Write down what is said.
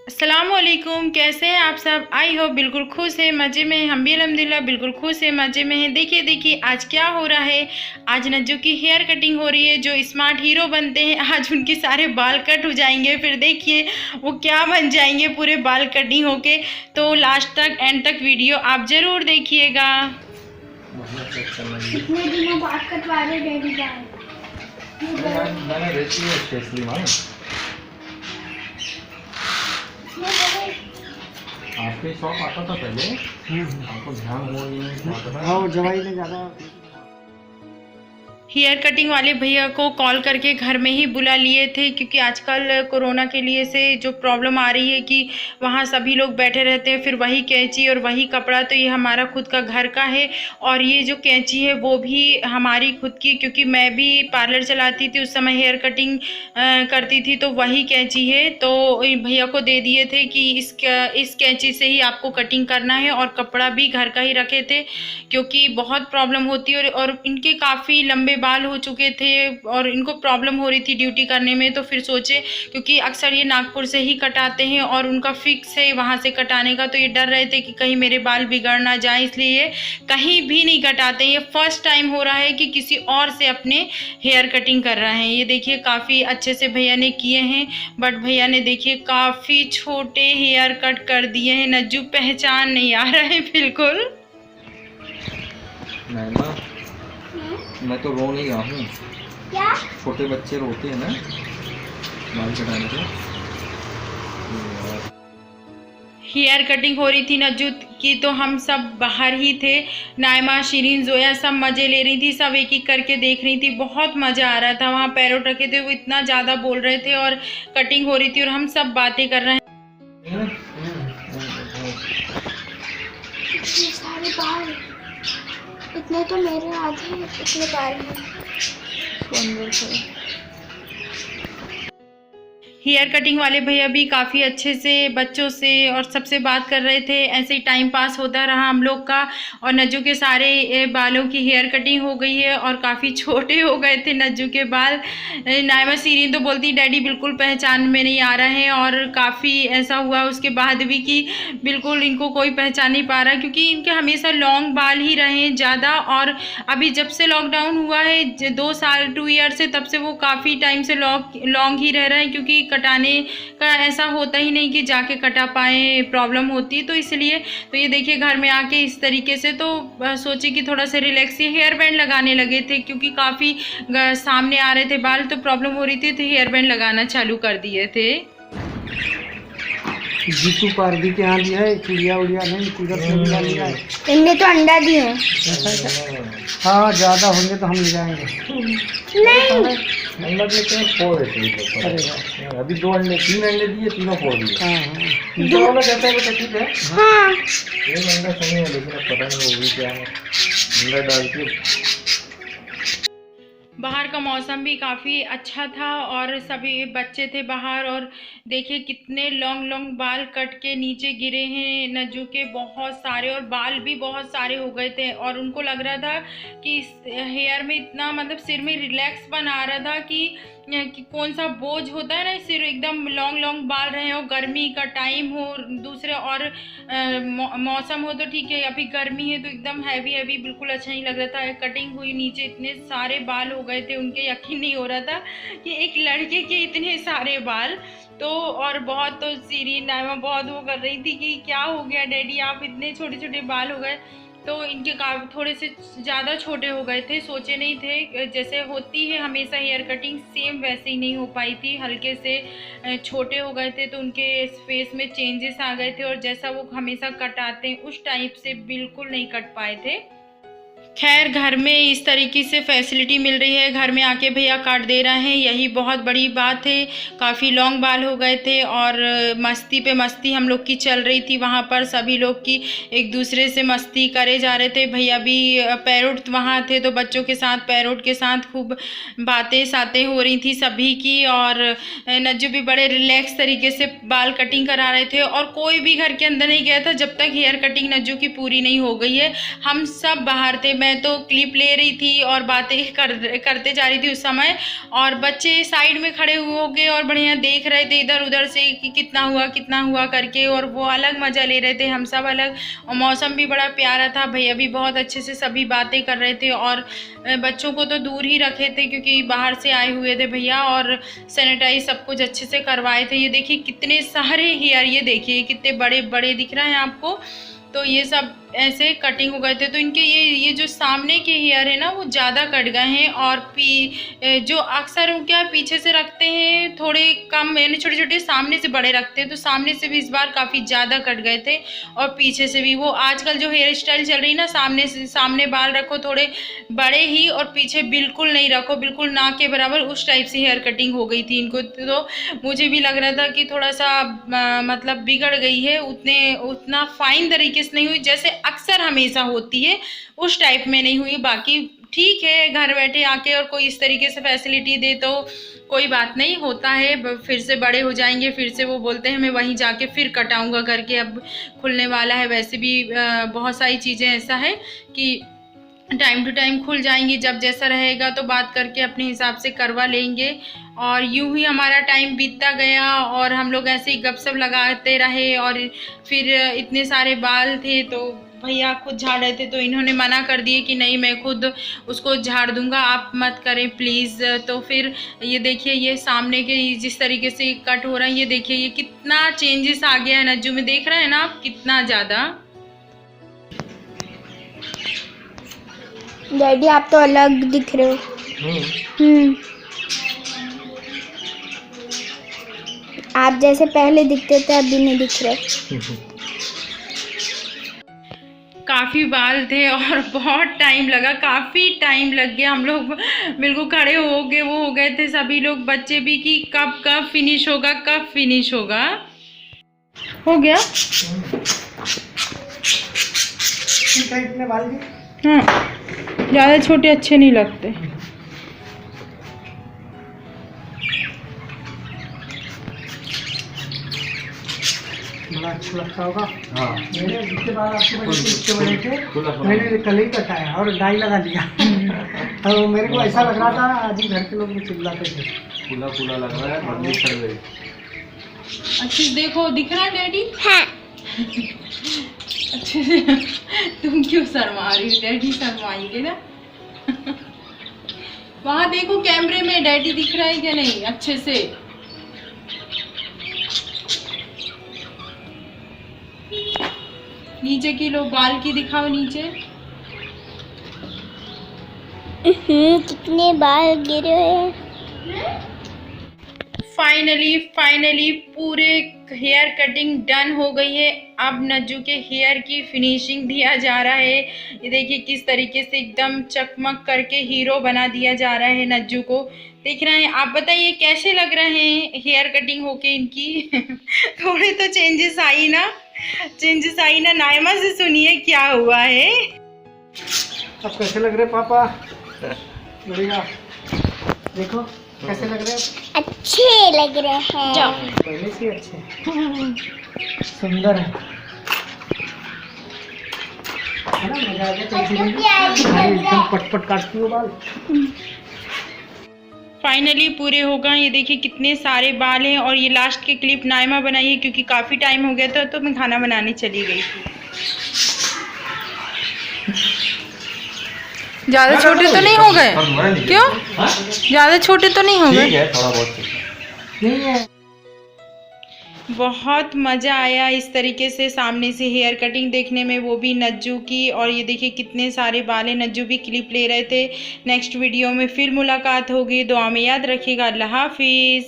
अस्सलामुअलैकुम, कैसे हैं आप सब। आई हो बिल्कुल खुश है, मज़े में हैं। हम भी अल्हम्दुलिल्लाह बिल्कुल खुश है, मज़े में हैं। देखिए देखिए आज क्या हो रहा है। आज नज्जू की हेयर कटिंग हो रही है। जो स्मार्ट हीरो बनते हैं आज उनके सारे बाल कट हो जाएंगे। फिर देखिए वो क्या बन जाएंगे पूरे बाल कटिंग होके। तो लास्ट तक एंड तक वीडियो आप ज़रूर देखिएगा। कितने दिनों बाद कटवा रहे डैडी बाल। मैंने रेसी है स्पेशली मां आपके शॉप आता था पहले। आपको ध्यान हो नहीं। हाँ जवाई ने ज़्यादा हेयर कटिंग वाले भैया को कॉल करके घर में ही बुला लिए थे, क्योंकि आजकल कोरोना के लिए से जो प्रॉब्लम आ रही है कि वहाँ सभी लोग बैठे रहते हैं, फिर वही कैंची और वही कपड़ा। तो ये हमारा खुद का घर का है और ये जो कैंची है वो भी हमारी खुद की, क्योंकि मैं भी पार्लर चलाती थी उस समय हेयर कटिंग करती थी। तो वही कैंची है। तो भैया को दे दिए थे कि इस कैंची से ही आपको कटिंग करना है, और कपड़ा भी घर का ही रखे थे क्योंकि बहुत प्रॉब्लम होती है। और इनके काफ़ी लंबे बाल हो चुके थे और इनको प्रॉब्लम हो रही थी ड्यूटी करने में। तो फिर सोचे, क्योंकि अक्सर ये नागपुर से ही कटाते हैं और उनका फिक्स है वहाँ से कटाने का। तो ये डर रहे थे कि कहीं मेरे बाल बिगड़ ना जाए, इसलिए ये कहीं भी नहीं कटाते। ये फर्स्ट टाइम हो रहा है कि किसी और से अपने हेयर कटिंग कर रहे हैं। ये देखिए काफ़ी अच्छे से भैया ने किए हैं, बट भैया ने देखिए काफ़ी छोटे हेयर कट कर दिए हैं। नज्जू पहचान नहीं आ रहा है बिल्कुल। नैना मैं तो रो नहीं रहा हूँ। क्या? छोटे बच्चे रोते हैं ना बाल कटाने के। हेयर कटिंग हो रही थी नज्जू की, तो हम सब बाहर ही थे। नाइमा, शिरीन, जोया सब मज़े ले रही थी, सब एक एक करके देख रही थी। बहुत मज़ा आ रहा था। वहाँ पैरोट रखे थे, वो इतना ज़्यादा बोल रहे थे और कटिंग हो रही थी और हम सब बातें कर रहे हैं। इतने सारे बाल, इतने तो मेरे आधे इतने बाल हैं। हेयर कटिंग वाले भैया भी काफ़ी अच्छे से बच्चों से और सबसे बात कर रहे थे। ऐसे ही टाइम पास होता रहा हम लोग का। और नज्जू के सारे बालों की हेयर कटिंग हो गई है और काफ़ी छोटे हो गए थे नज्जू के बाल। नाइमा, सीरीन तो बोलती डैडी बिल्कुल पहचान में नहीं आ रहे हैं। और काफ़ी ऐसा हुआ उसके बाद भी कि बिल्कुल इनको कोई पहचान नहीं पा रहा, क्योंकि इनके हमेशा लॉन्ग बाल ही रहे हैं ज़्यादा। और अभी जब से लॉकडाउन हुआ है 2 ईयर से, तब से वो काफ़ी टाइम से लॉन्ग ही रह रहे हैं, क्योंकि कटाने का ऐसा होता ही नहीं कि जाके कटा पाए, प्रॉब्लम होती है। तो इसलिए तो ये देखिए घर में आके इस तरीके से तो सोचे कि थोड़ा सा रिलैक्स ही हेयर बैंड लगाने लगे थे, क्योंकि काफ़ी सामने आ रहे थे बाल, तो प्रॉब्लम हो रही थी। तो हेयर बैंड लगाना चालू कर दिए थे। जीतू पारदी के यहाँ भी है, चिड़िया उड़िया नहीं कुदरत में मिला लिया है। इनने तो अंडा दिए हैं। हाँ ज़्यादा होंगे तो हम ले जाएंगे। नहीं, अंडा देते हैं, फोड़ देते हैं। अभी 2 अंडे 3 अंडे दिए, तीनों फोड़ दिए। तीसरा वाला कैसा है बेटा? ठीक है। हाँ एक अंडा सही है, लेकिन अब पता नहीं वो भी क्या है। अंडा डाल के बाहर का मौसम भी काफ़ी अच्छा था और सभी बच्चे थे बाहर। और देखिए कितने लॉन्ग लॉन्ग बाल कट के नीचे गिरे हैं नज्जू के, बहुत सारे। और बाल भी बहुत सारे हो गए थे और उनको लग रहा था कि हेयर में इतना, मतलब सिर में रिलैक्स बन आ रहा था कि कौन सा बोझ होता है ना, सिर एकदम लॉन्ग लॉन्ग बाल रहे हो, गर्मी का टाइम हो, दूसरे और मौसम हो तो ठीक है। अभी गर्मी है तो एकदम हैवी हैवी बिल्कुल अच्छा नहीं लग रहा था। कटिंग हुई, नीचे इतने सारे बाल हो गए थे, उनके यकीन नहीं हो रहा था कि एक लड़के के इतने सारे बाल। तो और बहुत, तो सीरीन नाइमा बहुत वो कर रही थी कि क्या हो गया डैडी, आप इतने छोटे छोटे बाल हो गए। तो इनके थोड़े से ज़्यादा छोटे हो गए थे, सोचे नहीं थे। जैसे होती है हमेशा हेयर कटिंग, सेम वैसे ही नहीं हो पाई थी, हल्के से छोटे हो गए थे। तो उनके फेस में चेंजेस आ गए थे और जैसा वो हमेशा कटाते हैं उस टाइप से बिल्कुल नहीं कट पाए थे। खैर घर में इस तरीके से फैसिलिटी मिल रही है, घर में आके भैया काट दे रहे हैं, यही बहुत बड़ी बात है। काफ़ी लॉन्ग बाल हो गए थे और मस्ती पे मस्ती हम लोग की चल रही थी वहाँ पर। सभी लोग की एक दूसरे से मस्ती करे जा रहे थे। भैया भी पैरोट वहाँ थे तो बच्चों के साथ, पैरोट के साथ खूब बातें सातें हो रही थी सभी की। और नज्जू भी बड़े रिलैक्स तरीके से बाल कटिंग करा रहे थे। और कोई भी घर के अंदर नहीं गया था जब तक हेयर कटिंग नज्जू की पूरी नहीं हो गई है। हम सब बाहर थे, मैं तो क्लिप ले रही थी और बातें करते जा रही थी उस समय, और बच्चे साइड में खड़े हो गए और बढ़िया देख रहे थे इधर उधर से कि कितना हुआ करके, और वो अलग मज़ा ले रहे थे, हम सब अलग। और मौसम भी बड़ा प्यारा था, भैया भी बहुत अच्छे से सभी बातें कर रहे थे, और बच्चों को तो दूर ही रखे थे क्योंकि बाहर से आए हुए थे भैया, और सैनिटाइज सब कुछ अच्छे से करवाए थे। ये देखिए कितने सारे हेयर, ये देखिए कितने बड़े बड़े दिख रहे हैं आपको। तो ये सब ऐसे कटिंग हो गए थे, तो इनके ये जो सामने के हेयर है ना वो ज़्यादा कट गए हैं, और जो अक्सर क्या पीछे से रखते हैं थोड़े कम, यानी छोटे छोटे सामने से बड़े रखते हैं, तो सामने से भी इस बार काफ़ी ज़्यादा कट गए थे, और पीछे से भी। वो आजकल जो हेयर स्टाइल चल रही है ना, सामने बाल रखो थोड़े बड़े ही और पीछे बिल्कुल नहीं रखो, बिल्कुल ना के बराबर, उस टाइप से हेयर कटिंग हो गई थी इनको। तो मुझे भी लग रहा था कि थोड़ा सा मतलब बिगड़ गई है, उतना फाइन तरीके से नहीं हुई जैसे अक्सर हमेशा होती है, उस टाइप में नहीं हुई। बाकी ठीक है, घर बैठे आके और कोई इस तरीके से फैसिलिटी दे तो कोई बात नहीं, होता है, फिर से बड़े हो जाएंगे, फिर से वो बोलते हैं मैं वहीं जाके फिर कटाऊंगा करके, अब खुलने वाला है। वैसे भी बहुत सारी चीज़ें ऐसा है कि टाइम टू टाइम खुल जाएंगी, जब जैसा रहेगा तो बात करके अपने हिसाब से करवा लेंगे। और यूं ही हमारा टाइम बीतता गया और हम लोग ऐसे ही गपशप लगाते रहे, और फिर इतने सारे बाल थे तो भैया खुद झाड़ रहे थे, तो इन्होंने मना कर दिए कि नहीं मैं खुद उसको झाड़ दूंगा, आप मत करें प्लीज़। तो फिर ये देखिए ये सामने के जिस तरीके से कट हो रहा है, ये देखिए ये कितना चेंजेस आ गया है नज्जू में, देख रहे हैं ना आप कितना ज़्यादा। डैडी आप तो अलग दिख रहे हो। आप जैसे पहले दिखते थे अभी नहीं दिख रहे। काफ़ी बाल थे और बहुत टाइम लगा, काफ़ी टाइम लग गया, हम लोग बिल्कुल खड़े हो गए, वो हो गए थे सभी लोग, बच्चे भी कि कब फिनिश होगा, कब फिनिश होगा। हो गया हाँ, ज़्यादा छोटे अच्छे नहीं लगते। बड़ा अच्छा लगता होगा। हाँ। मेरे जितने बाल आपके बड़े थे उसके बड़े थे, मैंने कल ही कटाया और डाई लगा दिया। तो मेरे को ऐसा लग रहा था आज ही घर के लोग भी चिल्लाते थे, फूला लग रहा है, बदली चल गई। अच्छा देखो दिख रहा है डैडी? हाँ। अच्छा तुम क्यों शर्मा रही हो? डैडी शर्माएंगे ना। वहाँ देखो कैमरे में डैडी दिख रहा है क्या नहीं अच्छे से? नीचे की लो, बाल की दिखाओ नीचे। कितने बाल गिरे हैं। फाइनली पूरे हेयर कटिंग डन हो गई है। अब नज्जू के हेयर की फिनिशिंग दिया जा रहा है। ये देखिए किस तरीके से एकदम चकमक करके हीरो बना दिया जा रहा है नज्जू को। देख रहे हैं आप, बताइए कैसे लग रहे हैं हेयर कटिंग होके इनकी? थोड़े तो चेंजेस आई ना, नायमा से सुनिए क्या हुआ है। अब कैसे लग रहे पापा? बढ़िया, देखो कैसे लग रहे हैं? अच्छे लग रहे हैं, पहले से अच्छे, सुंदर है ना? मजा आ गया। एकदम पटपट काटती हो बाल। फाइनली पूरे हो गए। ये देखिए कितने सारे बाल हैं, और ये लास्ट की क्लिप नायमा बनाई है क्योंकि काफ़ी टाइम हो गया था तो मैं खाना बनाने चली गई थी। ज़्यादा छोटे तो नहीं हो गए? क्यों? ज़्यादा छोटे तो नहीं हो गए? ठीक है, थोड़ा बहुत नहीं है। बहुत मज़ा आया इस तरीके से सामने से हेयर कटिंग देखने में, वो भी नज्जू की। और ये देखिए कितने सारे बाल हैं, नज्जू भी क्लिप ले रहे थे। नेक्स्ट वीडियो में फिर मुलाकात होगी, दुआ में याद रखिएगा। अल्लाह हाफिज़।